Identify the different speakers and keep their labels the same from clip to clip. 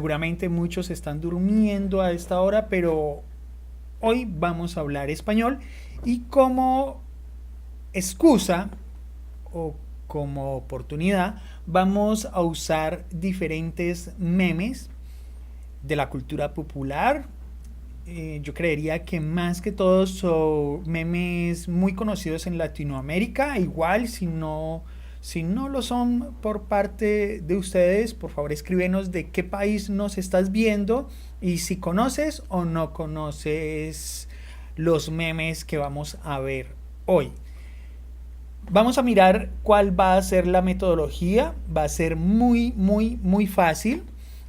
Speaker 1: Seguramente muchos están durmiendo a esta hora, pero hoy vamos a hablar español y como excusa o como oportunidad vamos a usar diferentes memes de la cultura popular. Yo creería que más que todos son memes muy conocidos en Latinoamérica. Igual si no lo son por parte de ustedes, por favor escríbenos de qué país nos estás viendo y si conoces o no conoces los memes que vamos a ver hoy. Vamos a mirar cuál va a ser la metodología. Va a ser muy fácil.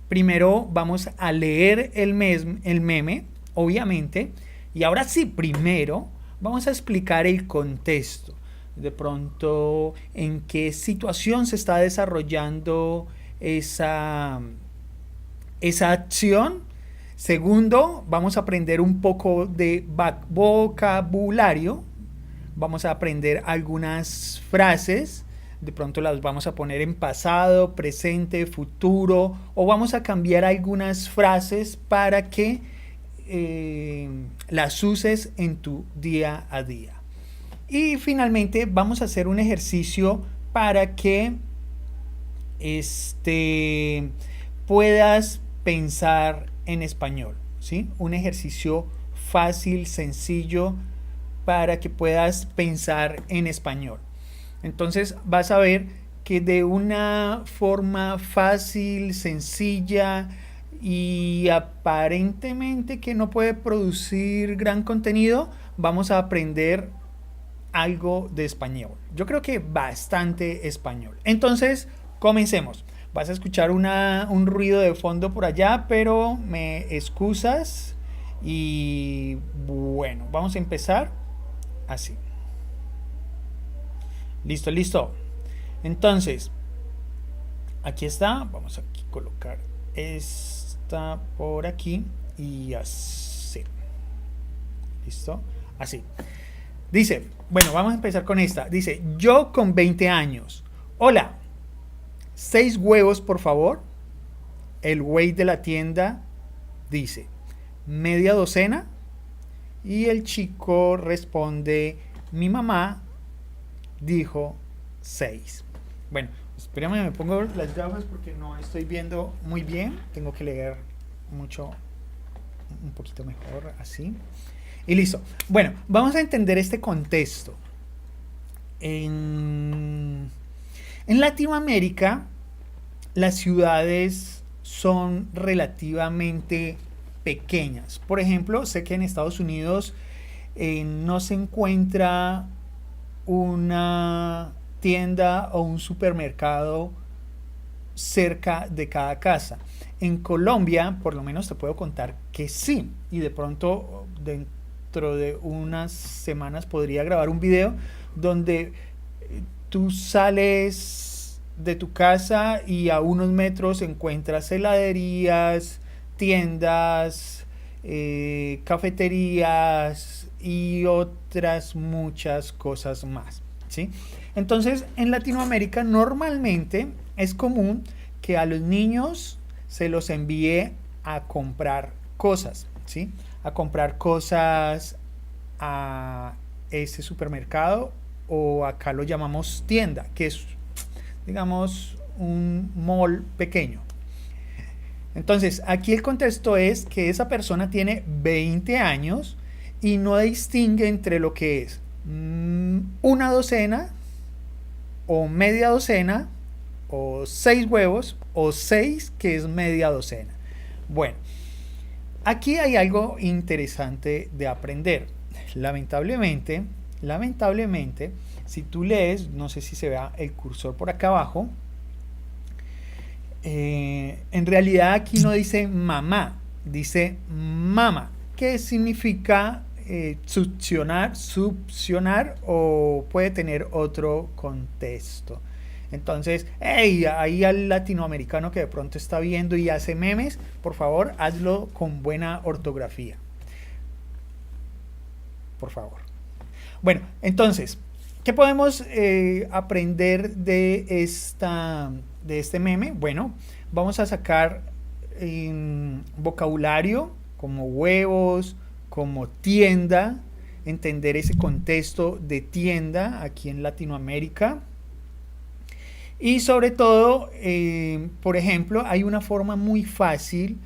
Speaker 1: Primero vamos a leer el meme, obviamente. Y ahora sí, primero vamos a explicar el contexto. De pronto, en qué situación se está desarrollando esa acción. Segundo, vamos a aprender un poco de vocabulario. Vamos a aprender algunas frases, de pronto las vamos a poner en pasado, presente, futuro, o vamos a cambiar algunas frases para que las uses en tu día a día. Y finalmente vamos a hacer un ejercicio para que puedas pensar en español, ¿sí? Un ejercicio fácil, sencillo, para que puedas pensar en español. Entonces vas a ver que de una forma fácil, sencilla y aparentemente que no puede producir gran contenido, vamos a aprender algo de español. Yo creo que bastante español. Entonces, comencemos. Vas a escuchar un ruido de fondo por allá, pero me excusas. Y bueno, vamos a empezar así. Listo. Entonces, aquí está. Vamos a colocar esta por aquí y así. ¿Listo? Así. Dice, bueno, vamos a empezar con esta. Dice, yo con 20 años. Hola, 6 huevos, por favor. El güey de la tienda dice, media docena. Y el chico responde, mi mamá dijo 6. Bueno, espérame, me pongo las gafas porque no estoy viendo muy bien. Tengo que leer un poquito mejor, así. Y listo. Bueno, vamos a entender este contexto. En Latinoamérica, las ciudades son relativamente pequeñas. Por ejemplo, sé que en Estados Unidos no se encuentra una tienda o un supermercado cerca de cada casa. En Colombia, por lo menos te puedo contar que sí. Y de pronto, dentro de unas semanas, podría grabar un video donde tú sales de tu casa y a unos metros encuentras heladerías, tiendas, cafeterías y otras muchas cosas más, ¿sí? Entonces, en Latinoamérica normalmente es común que a los niños se los envíe a comprar cosas, ¿sí? A comprar cosas a ese supermercado, o acá lo llamamos tienda, que es, digamos, un mall pequeño. Entonces, aquí el contexto es que esa persona tiene 20 años y no distingue entre lo que es una docena o media docena o 6 huevos o 6 que es media docena. Bueno, aquí hay algo interesante de aprender. Lamentablemente, si tú lees, no sé si se vea el cursor por acá abajo, en realidad aquí no dice mamá, dice mama, que significa succionar o puede tener otro contexto. Entonces, hey, ahí al latinoamericano que de pronto está viendo y hace memes, por favor, hazlo con buena ortografía. Por favor. Bueno, entonces, ¿qué podemos aprender de este meme? Bueno, vamos a sacar vocabulario como huevos, como tienda, entender ese contexto de tienda aquí en Latinoamérica. Y sobre todo, por ejemplo, hay una forma muy fácil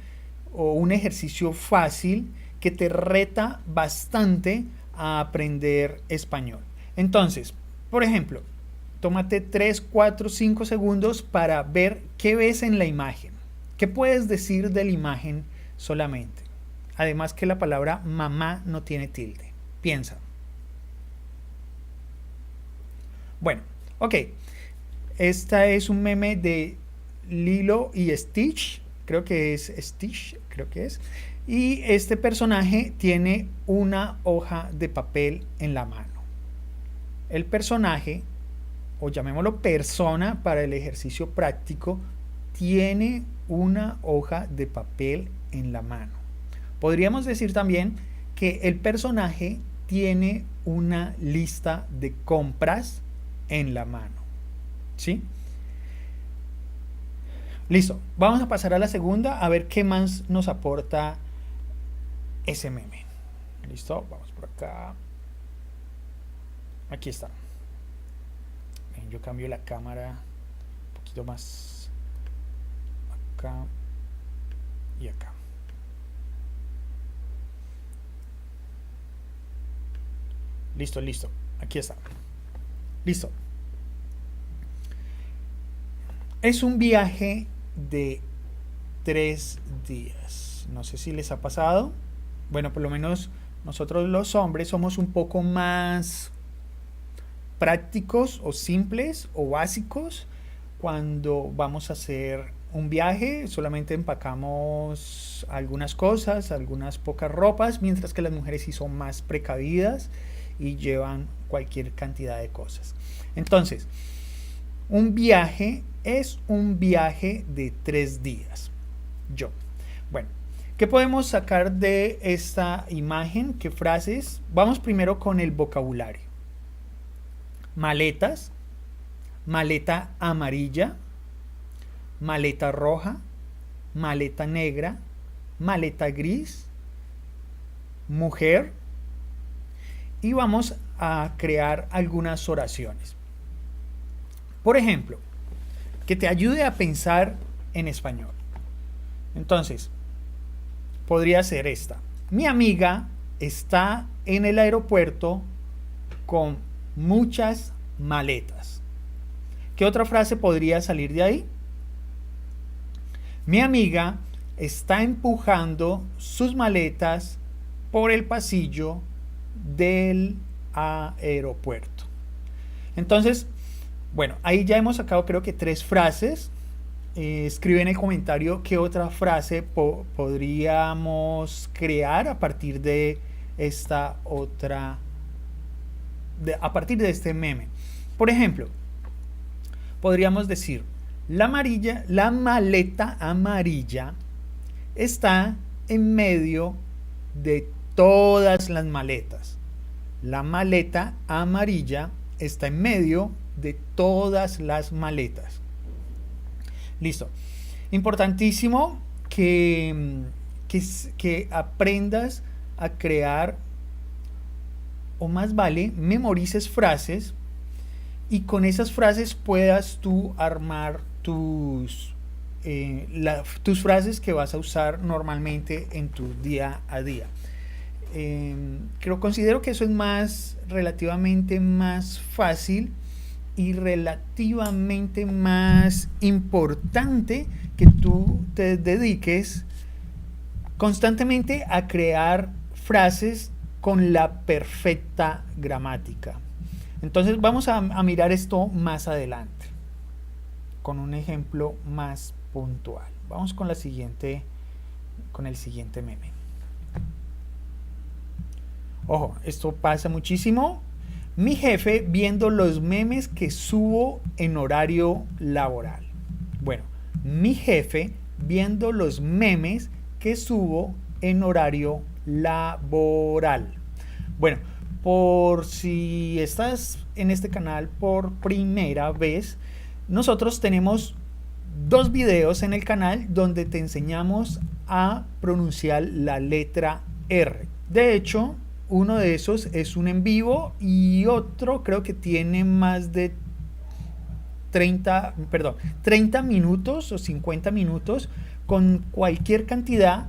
Speaker 1: o un ejercicio fácil que te reta bastante a aprender español. Entonces, por ejemplo, tómate 3, 4, 5 segundos para ver qué ves en la imagen. ¿Qué puedes decir de la imagen solamente? Además que la palabra mamá no tiene tilde. Piensa. Bueno, ok. Esta es un meme de Lilo y Stitch. Creo que es Stitch, creo que es. Y este personaje tiene una hoja de papel en la mano. El personaje, o llamémoslo persona para el ejercicio práctico, tiene una hoja de papel en la mano. Podríamos decir también que el personaje tiene una lista de compras en la mano. ¿Sí? Listo. Vamos a pasar a la segunda a ver qué más nos aporta ese meme. Listo. Vamos por acá. Aquí está. Bien, yo cambio la cámara un poquito más acá y acá. Listo, listo. Aquí está. Listo. Es un viaje de 3 días. No sé si les ha pasado. Bueno, por lo menos nosotros los hombres somos un poco más prácticos o simples o básicos cuando vamos a hacer un viaje. Solamente empacamos algunas cosas, algunas pocas ropas, mientras que las mujeres sí son más precavidas y llevan cualquier cantidad de cosas. Entonces, un viaje es un viaje de 3 días. Bueno, ¿qué podemos sacar de esta imagen? ¿Qué frases? Vamos primero con el vocabulario. Maletas, maleta amarilla, maleta roja, maleta negra, maleta gris, mujer. Y vamos a crear algunas oraciones. Por ejemplo, que te ayude a pensar en español. Entonces, podría ser esta. Mi amiga está en el aeropuerto con muchas maletas. ¿Qué otra frase podría salir de ahí? Mi amiga está empujando sus maletas por el pasillo del aeropuerto. Entonces, bueno, ahí ya hemos sacado creo que 3 frases. Escribe en el comentario qué otra frase podríamos crear a partir de esta otra, a partir de este meme. Por ejemplo, podríamos decir, la maleta amarilla está en medio de todas las maletas. La maleta amarilla está en medio de todas las maletas. Listo. Importantísimo que aprendas a crear, o más vale, memorices frases y con esas frases puedas tú armar tus frases que vas a usar normalmente en tu día a día. Considero que eso es relativamente más fácil y relativamente más importante que tú te dediques constantemente a crear frases con la perfecta gramática. Entonces vamos a mirar esto más adelante con un ejemplo más puntual. Vamos con el siguiente meme. Ojo, esto pasa muchísimo. Mi jefe viendo los memes que subo en horario laboral. Bueno, mi jefe viendo los memes que subo en horario laboral. Bueno, por si estás en este canal por primera vez, nosotros tenemos 2 videos en el canal donde te enseñamos a pronunciar la letra R. De hecho, uno de esos es un en vivo y otro creo que tiene más de 30 minutos o 50 minutos con cualquier cantidad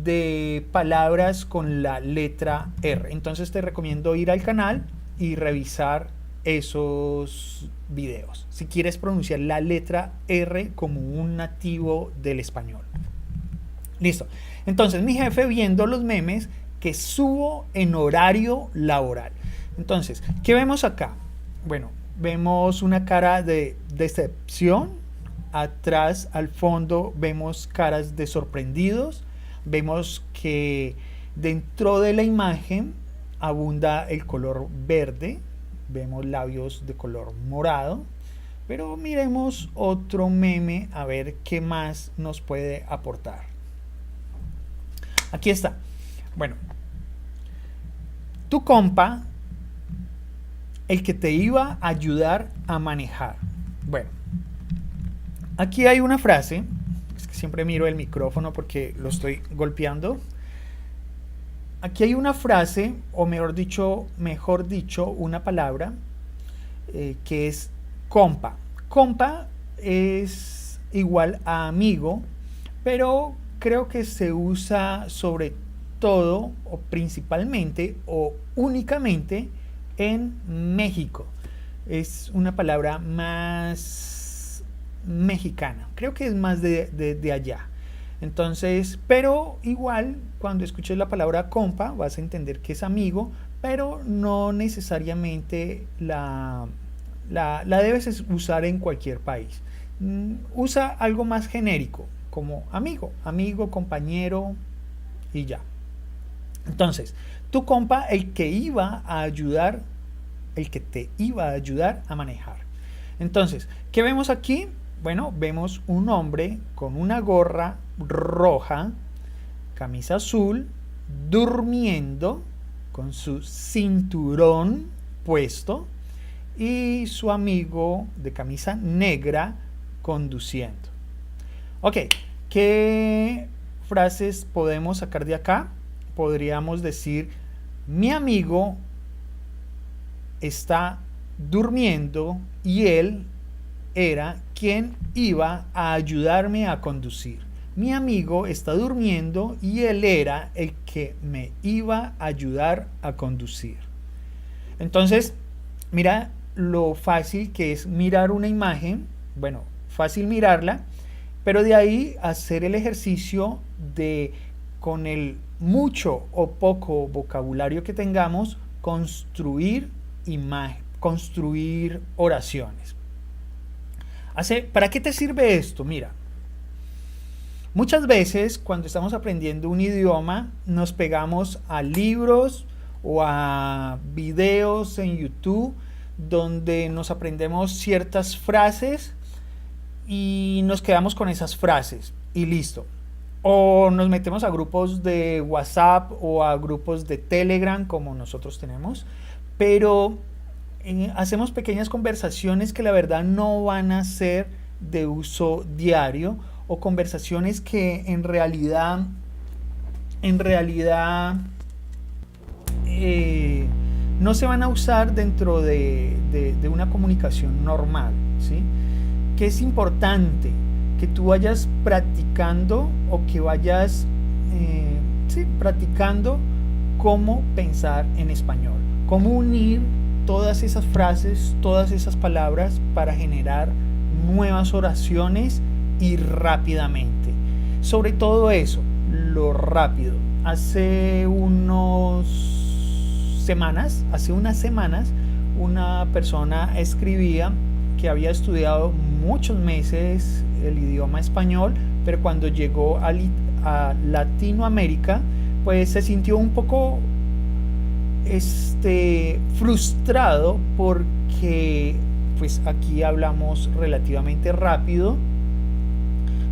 Speaker 1: de palabras con la letra R. Entonces te recomiendo ir al canal y revisar esos videos si quieres pronunciar la letra R como un nativo del español. Listo. Entonces mi jefe, viendo los memes que subo en horario laboral. Entonces, ¿qué vemos acá? Bueno, vemos una cara de decepción. Atrás, al fondo, vemos caras de sorprendidos. Vemos que dentro de la imagen abunda el color verde. Vemos labios de color morado. Pero miremos otro meme a ver qué más nos puede aportar. Aquí está. Bueno, tu compa, el que te iba a ayudar a manejar. Bueno, aquí hay una frase. Es que siempre miro el micrófono porque lo estoy golpeando. Aquí hay una frase, o mejor dicho, una palabra que es compa. Compa es igual a amigo, pero creo que se usa sobre todo o principalmente o únicamente en México. Es una palabra más mexicana. Creo que es más de allá. Entonces, pero igual cuando escuches la palabra compa vas a entender que es amigo, pero no necesariamente la debes usar en cualquier país. Usa algo más genérico como amigo, compañero y ya. Entonces, tu compa, el que te iba a ayudar a manejar. Entonces, ¿qué vemos aquí? Bueno, vemos un hombre con una gorra roja, camisa azul, durmiendo con su cinturón puesto y su amigo de camisa negra conduciendo. Ok, ¿qué frases podemos sacar de acá? Podríamos decir, mi amigo está durmiendo y él era quien iba a ayudarme a conducir. Mi amigo está durmiendo y él era el que me iba a ayudar a conducir. Entonces, mira lo fácil que es mirar una imagen. Bueno, fácil mirarla, pero de ahí hacer el ejercicio de, con el mucho o poco vocabulario que tengamos, construir imagen, construir oraciones. ¿Para qué te sirve esto? Mira, muchas veces cuando estamos aprendiendo un idioma nos pegamos a libros o a videos en YouTube donde nos aprendemos ciertas frases y nos quedamos con esas frases y listo. O nos metemos a grupos de WhatsApp o a grupos de Telegram como nosotros tenemos, pero hacemos pequeñas conversaciones que la verdad no van a ser de uso diario, o conversaciones que en realidad no se van a usar dentro de una comunicación normal, ¿sí? Que es importante que tú vayas practicando o que vayas practicando cómo pensar en español, cómo unir todas esas frases, todas esas palabras para generar nuevas oraciones y rápidamente. Sobre todo eso, lo rápido. Hace unas semanas, una persona escribía que había estudiado muchos meses el idioma español, pero cuando llegó a Latinoamérica, pues se sintió un poco frustrado porque pues aquí hablamos relativamente rápido,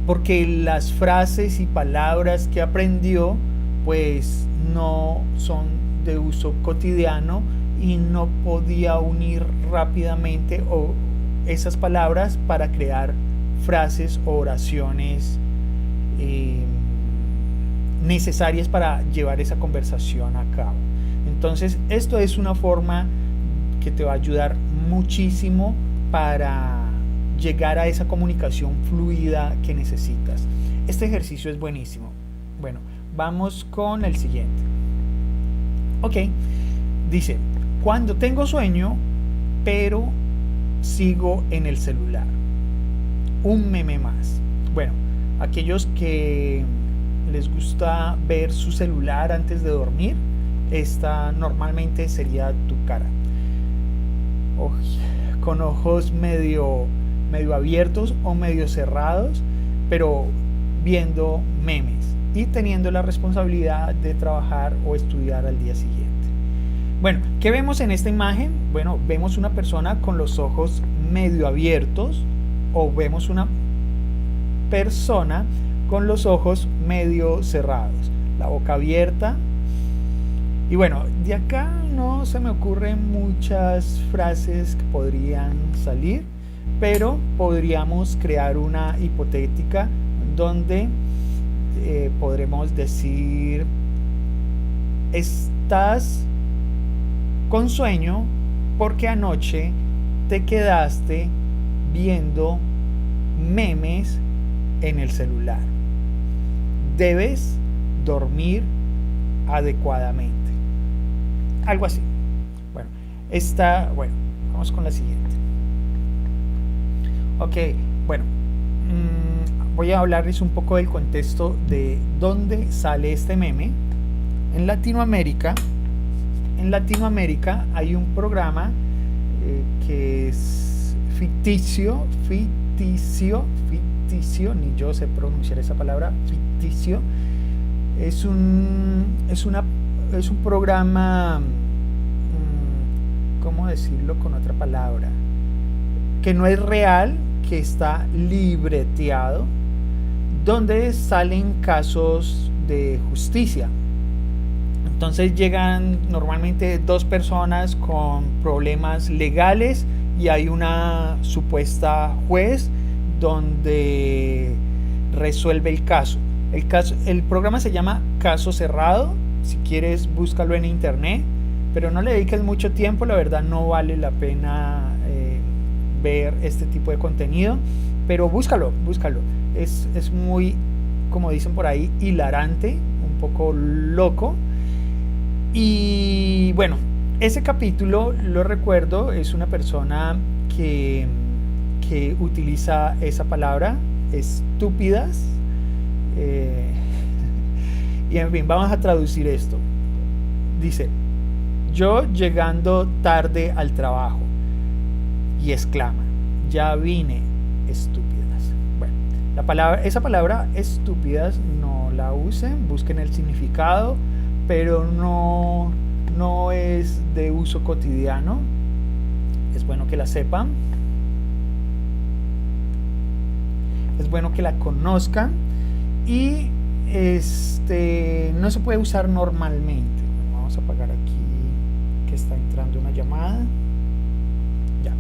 Speaker 1: porque las frases y palabras que aprendió pues no son de uso cotidiano y no podía unir rápidamente esas palabras para crear frases o oraciones necesarias para llevar esa conversación a cabo. Entonces, esto es una forma que te va a ayudar muchísimo para llegar a esa comunicación fluida que necesitas. Este ejercicio es buenísimo. Bueno, vamos con el siguiente. Ok, dice, cuando tengo sueño, pero sigo en el celular. Un meme más. Bueno, aquellos que les gusta ver su celular antes de dormir, esta normalmente sería tu cara. Con ojos medio abiertos o medio cerrados, pero viendo memes y teniendo la responsabilidad de trabajar o estudiar al día siguiente. Bueno, ¿qué vemos en esta imagen? Bueno, vemos una persona con los ojos medio abiertos o vemos una persona con los ojos medio cerrados, la boca abierta. Y bueno, de acá no se me ocurren muchas frases que podrían salir, pero podríamos crear una hipotética donde podremos decir: estás con sueño porque anoche te quedaste viendo memes en el celular. Debes dormir adecuadamente. Algo así. Bueno, vamos con la siguiente. Ok, bueno, voy a hablarles un poco del contexto de dónde sale este meme. En Latinoamérica hay un programa que es ficticio, ni yo sé pronunciar esa palabra, ficticio. Es un programa, ¿cómo decirlo con otra palabra? Que no es real, que está libreteado, donde salen casos de justicia. Entonces llegan normalmente dos personas con problemas legales y hay una supuesta juez donde resuelve el caso. El programa se llama Caso Cerrado. Si quieres, búscalo en internet, pero no le dediques mucho tiempo, la verdad no vale la pena ver este tipo de contenido, pero búscalo. Es muy, como dicen por ahí, hilarante, un poco loco. Y bueno, ese capítulo lo recuerdo, es una persona que utiliza esa palabra, estúpidas. Y en fin, vamos a traducir esto. Dice: yo llegando tarde al trabajo, y exclama: ya vine, estúpidas. Bueno, esa palabra estúpidas no la usen, busquen el significado, pero no es de uso cotidiano. Es bueno que la sepan, es bueno que la conozcan, y no se puede usar normalmente. Bueno, vamos a apagar aquí que está entrando una llamada. Ya,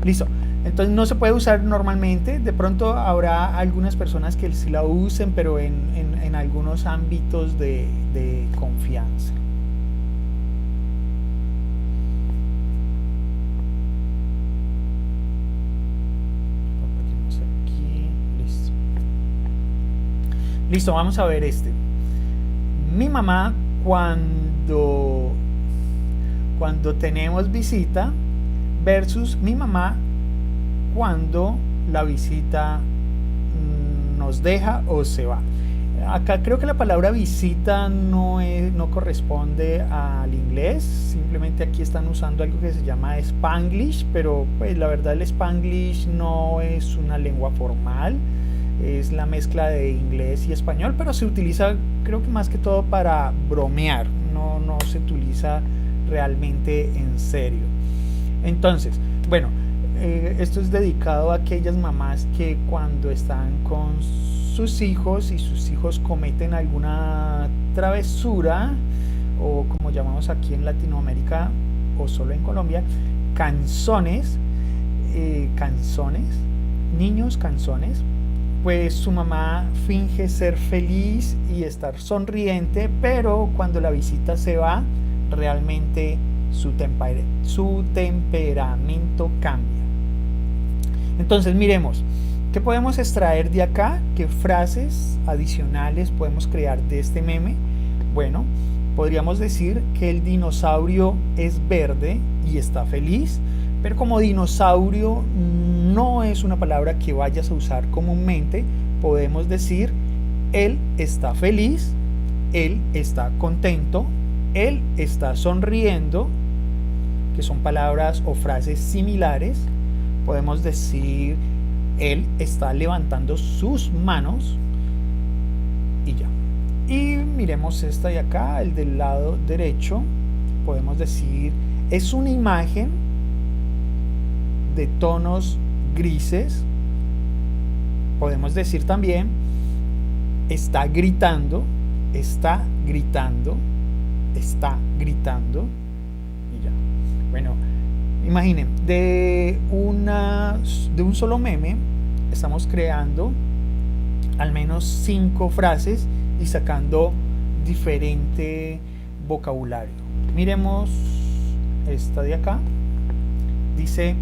Speaker 1: listo. Entonces no se puede usar normalmente. De pronto habrá algunas personas que sí la usen, pero en algunos ámbitos de confianza. Listo, vamos a ver este. Mi mamá cuando tenemos visita versus mi mamá cuando la visita nos deja o se va. Acá creo que la palabra visita no corresponde al inglés, simplemente aquí están usando algo que se llama Spanglish, pero pues la verdad el Spanglish no es una lengua formal. Es la mezcla de inglés y español, pero se utiliza, creo que más que todo para bromear, no se utiliza realmente en serio. Entonces, bueno, esto es dedicado a aquellas mamás que cuando están con sus hijos y sus hijos cometen alguna travesura, o como llamamos aquí en Latinoamérica o solo en Colombia, canzones, niños canzones, pues su mamá finge ser feliz y estar sonriente, pero cuando la visita se va, realmente su temperamento cambia. Entonces miremos, ¿qué podemos extraer de acá? ¿Qué frases adicionales podemos crear de este meme? Bueno, podríamos decir que el dinosaurio es verde y está feliz, pero como dinosaurio no es una palabra que vayas a usar comúnmente, podemos decir él está feliz, él está contento, él está sonriendo, que son palabras o frases similares. Podemos decir él está levantando sus manos y ya. Y miremos esta de acá, el del lado derecho. Podemos decir es una imagen de tonos grises. Podemos decir también está gritando, está gritando, está gritando y ya. Bueno, imaginen, de un solo meme estamos creando al menos 5 frases y sacando diferente vocabulario. Miremos esta de acá. Dice,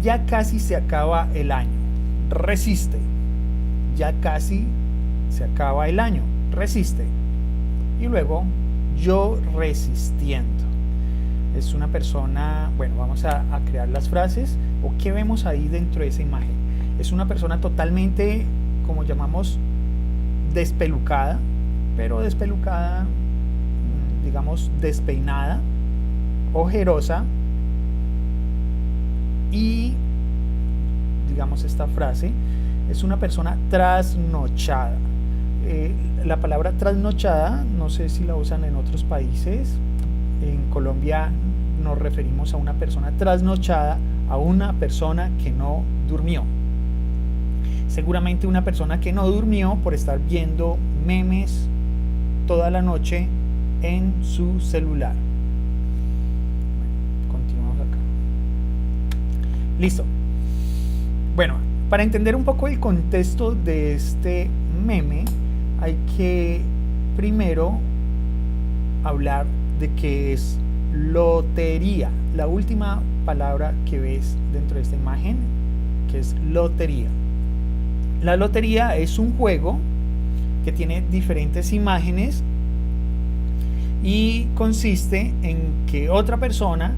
Speaker 1: ya casi se acaba el año, resiste. Ya casi se acaba el año, resiste. Y luego, yo resistiendo. Es una persona, bueno, vamos a crear las frases. ¿O qué vemos ahí dentro de esa imagen? Es una persona totalmente, como llamamos, despelucada, pero despelucada, digamos, despeinada, ojerosa, y digamos esta frase es una persona trasnochada. La palabra trasnochada no sé si la usan en otros países. En Colombia nos referimos a una persona trasnochada, a una persona que no durmió. Seguramente una persona que no durmió por estar viendo memes toda la noche en su celular. Continuamos acá. Listo. Bueno, para entender un poco el contexto de este meme, hay que primero hablar de qué es lotería. La última palabra que ves dentro de esta imagen, que es lotería. La lotería es un juego que tiene diferentes imágenes y consiste en que otra persona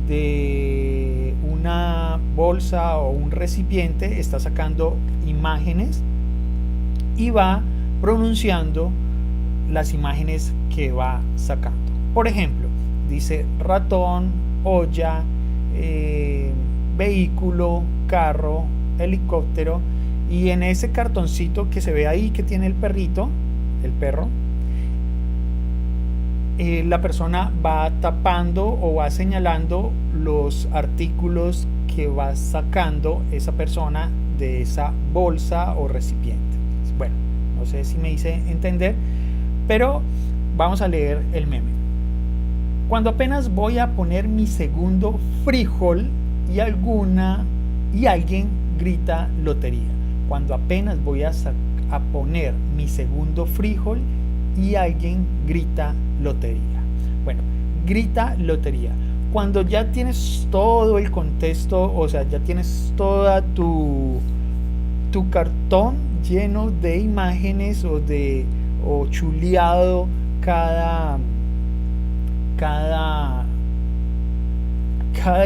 Speaker 1: de una bolsa o un recipiente está sacando imágenes y va pronunciando las imágenes que va sacando. Por ejemplo, dice ratón, olla, vehículo, carro, helicóptero, y en ese cartoncito que se ve ahí que tiene el perrito, el perro, la persona va tapando o va señalando los artículos que va sacando esa persona de esa bolsa o recipiente. Bueno, no sé si me hice entender, pero vamos a leer el meme. Cuando apenas voy a poner mi segundo frijol y alguien grita lotería. Cuando apenas voy a poner mi segundo frijol y alguien grita lotería. Bueno, grita lotería. Cuando ya tienes todo el contexto, o sea, ya tienes toda tu cartón lleno de imágenes o chuleado cada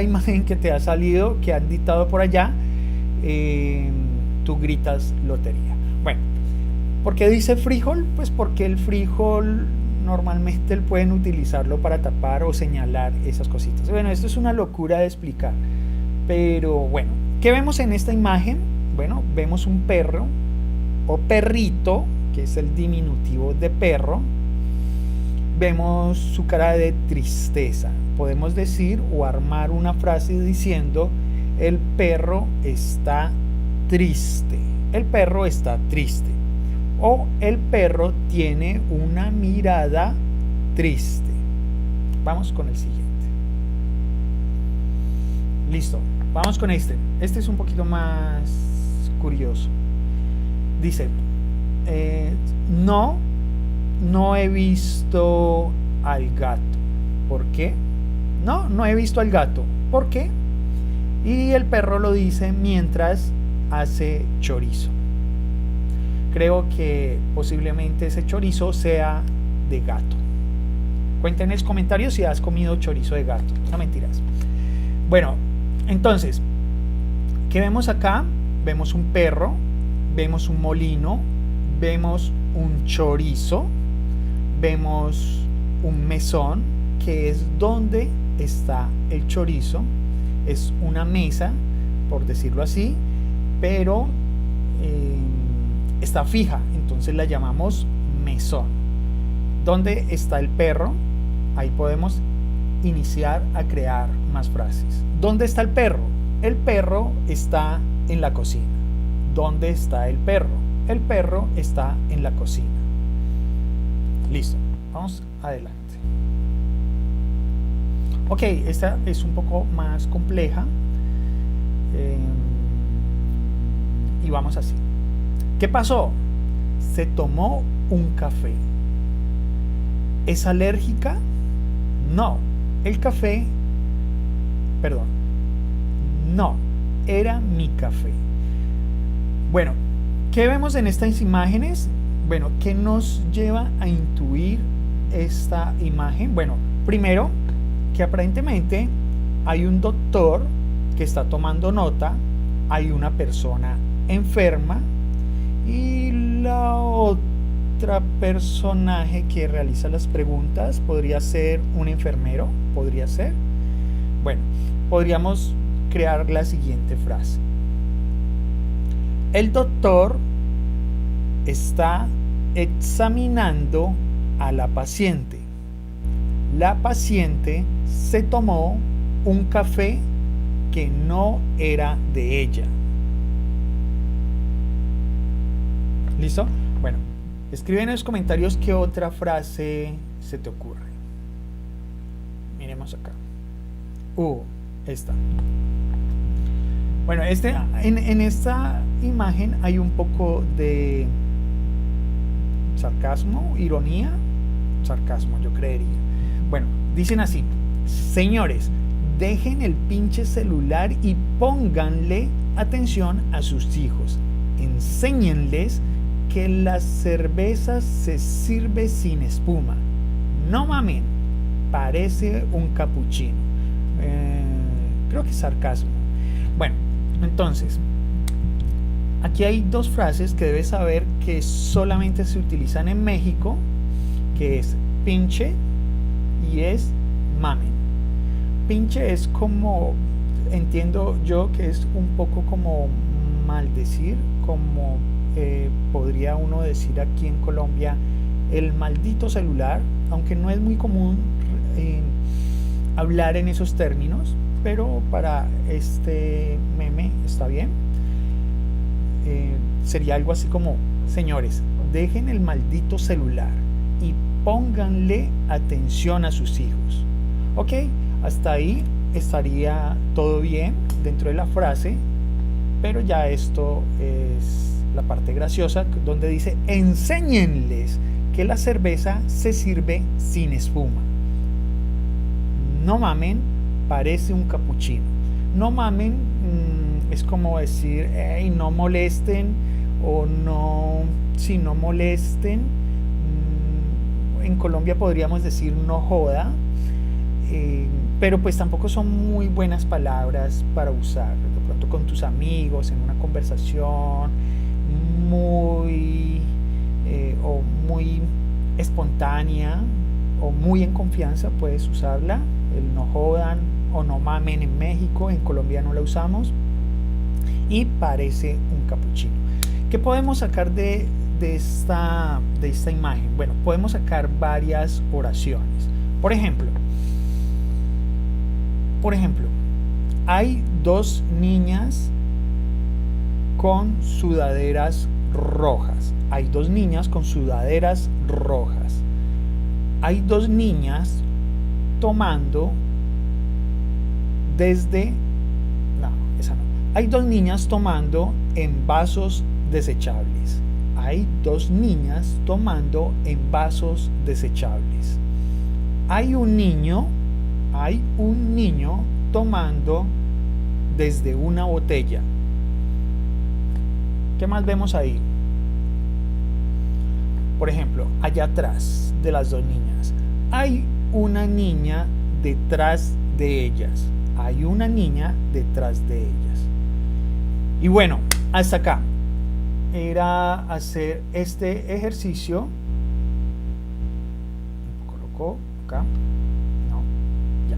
Speaker 1: imagen que te ha salido, que han dictado por allá, tú gritas lotería. Bueno, ¿por qué dice frijol? Pues porque el frijol normalmente pueden utilizarlo para tapar o señalar esas cositas. Bueno, esto es una locura de explicar, pero bueno, ¿qué vemos en esta imagen? Bueno, vemos un perro o perrito, que es el diminutivo de perro. Vemos su cara de tristeza. Podemos decir o armar una frase diciendo el perro está triste. El perro está triste. O el perro tiene una mirada triste. Vamos con el siguiente. Listo. Vamos con este. Este es un poquito más curioso. Dice, no, no he visto al gato. ¿Por qué? No, no he visto al gato. ¿Por qué? Y el perro lo dice mientras hace chorizo. Creo que posiblemente ese chorizo sea de gato. Cuenten en los comentarios si has comido chorizo de gato. No, mentiras. Bueno, entonces, ¿qué vemos acá? Vemos un perro, vemos un molino, vemos un chorizo, vemos un mesón, que es donde está el chorizo. Es una mesa, por decirlo así, pero está fija, entonces la llamamos mesón. ¿Dónde está el perro? Ahí podemos iniciar a crear más frases. ¿Dónde está el perro? El perro está en la cocina. ¿Dónde está el perro? El perro está en la cocina. Listo, vamos adelante. Ok, esta es un poco más compleja. Y vamos así. ¿Qué pasó? Se tomó un café. ¿Es alérgica? No. El café, perdón, no, era mi café. Bueno, ¿qué vemos en estas imágenes? Bueno, ¿qué nos lleva a intuir esta imagen? Bueno, primero, que aparentemente hay un doctor que está tomando nota, hay una persona enferma y la otra personaje que realiza las preguntas podría ser un enfermero, podría ser. Bueno, podríamos crear la siguiente frase. El doctor está examinando a la paciente. La paciente se tomó un café que no era de ella. ¿Listo? Bueno, escribe en los comentarios qué otra frase se te ocurre. Miremos acá. Esta. Bueno, en esta imagen hay un poco de sarcasmo, ironía. Sarcasmo, yo creería. Bueno, dicen así: señores, dejen el pinche celular y pónganle atención a sus hijos. Enséñenles que la cerveza se sirve sin espuma. No mamen, parece un capuchino. Creo que es sarcasmo. Bueno, entonces, aquí hay dos frases que debes saber que solamente se utilizan en México, que es pinche y es mamen. Pinche es como, entiendo yo que es un poco como maldecir, como podría uno decir aquí en Colombia, el maldito celular, aunque no es muy común hablar en esos términos, pero para este meme está bien. Sería algo así como: señores, dejen el maldito celular y pónganle atención a sus hijos. Ok, hasta ahí estaría todo bien dentro de la frase, pero ya esto es la parte graciosa, donde dice: enséñenles que la cerveza se sirve sin espuma. No mamen, parece un capuchino. No mamen es como decir, hey, no molesten, o no, si no molesten. En Colombia podríamos decir no joda, pero pues tampoco son muy buenas palabras para usar de pronto con tus amigos en una conversación muy o muy espontánea o muy en confianza. Puedes usarla, el no jodan o no mamen en México. En Colombia no la usamos. Y parece un capuchino. ¿Qué podemos sacar de esta imagen? Bueno, podemos sacar varias oraciones. Por ejemplo, hay dos niñas con sudaderas rojas. Hay dos niñas con sudaderas rojas. Hay dos niñas tomando desde... No, esa no. Hay dos niñas tomando en vasos desechables. Hay dos niñas tomando en vasos desechables. Hay un niño tomando desde una botella. ¿Qué más vemos ahí? Por ejemplo, allá atrás de las dos niñas, hay una niña detrás de ellas. Hay una niña detrás de ellas. Y bueno, hasta acá. Era hacer este ejercicio. Coloco acá. No, ya.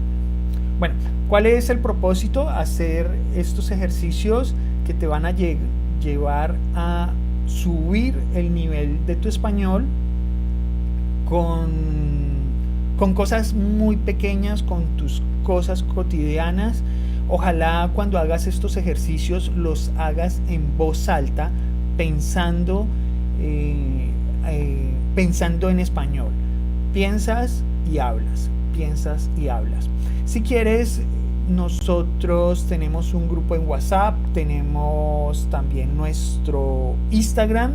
Speaker 1: Bueno, ¿cuál es el propósito? Hacer estos ejercicios que te van a llevar a subir el nivel de tu español con cosas muy pequeñas, con tus cosas cotidianas. Ojalá cuando hagas estos ejercicios los hagas en voz alta, pensando en español. Piensas y hablas, piensas y hablas. Si quieres, nosotros tenemos un grupo en WhatsApp, tenemos también nuestro Instagram.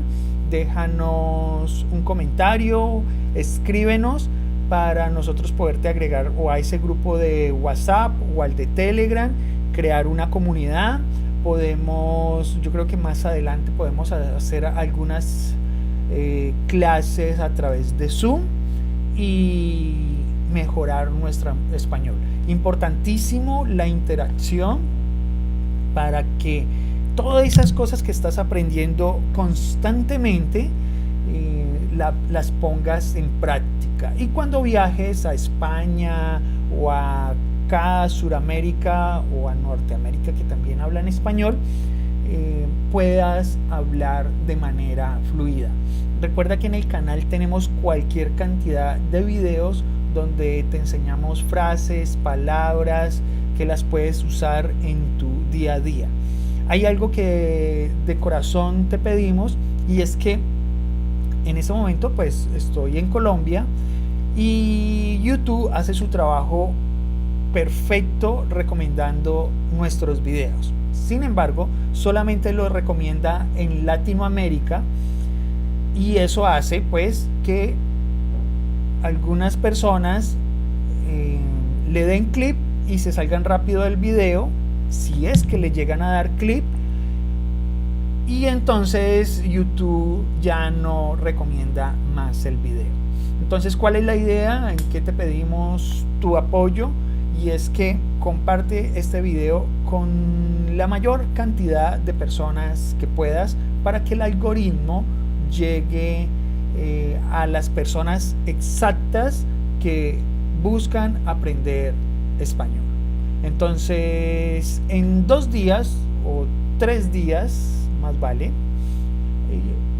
Speaker 1: Déjanos un comentario, escríbenos para nosotros poderte agregar o a ese grupo de WhatsApp o al de Telegram, crear una comunidad. Yo creo que más adelante podemos hacer algunas clases a través de Zoom y mejorar nuestro español. Importantísimo la interacción para que todas esas cosas que estás aprendiendo constantemente las pongas en práctica. Y cuando viajes a España o acá a Suramérica o a Norteamérica, que también hablan español, puedas hablar de manera fluida. Recuerda que en el canal tenemos cualquier cantidad de videos donde te enseñamos frases, palabras que las puedes usar en tu día a día. Hay algo que de corazón te pedimos, y es que en ese momento pues estoy en Colombia y YouTube hace su trabajo perfecto recomendando nuestros videos. Sin embargo, solamente lo recomienda en Latinoamérica, y eso hace pues que algunas personas le den clip y se salgan rápido del video, si es que le llegan a dar clip, y entonces YouTube ya no recomienda más el video. Entonces, ¿cuál es la idea? ¿En qué te pedimos tu apoyo? Y es que comparte este video con la mayor cantidad de personas que puedas, para que el algoritmo llegue a las personas exactas que buscan aprender español. Entonces, en 2 días o 3 días, más vale,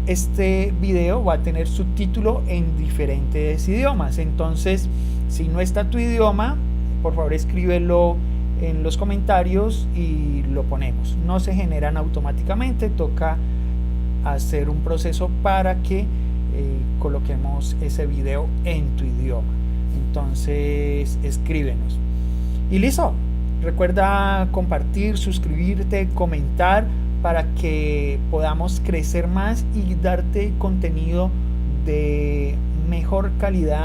Speaker 1: este video va a tener subtítulo en diferentes idiomas. Entonces, si no está tu idioma, por favor escríbelo en los comentarios y lo ponemos. No se generan automáticamente, toca hacer un proceso para que coloquemos ese video en tu idioma. Entonces, escríbenos. Y listo. Recuerda compartir, suscribirte, comentar, para que podamos crecer más y darte contenido de mejor calidad.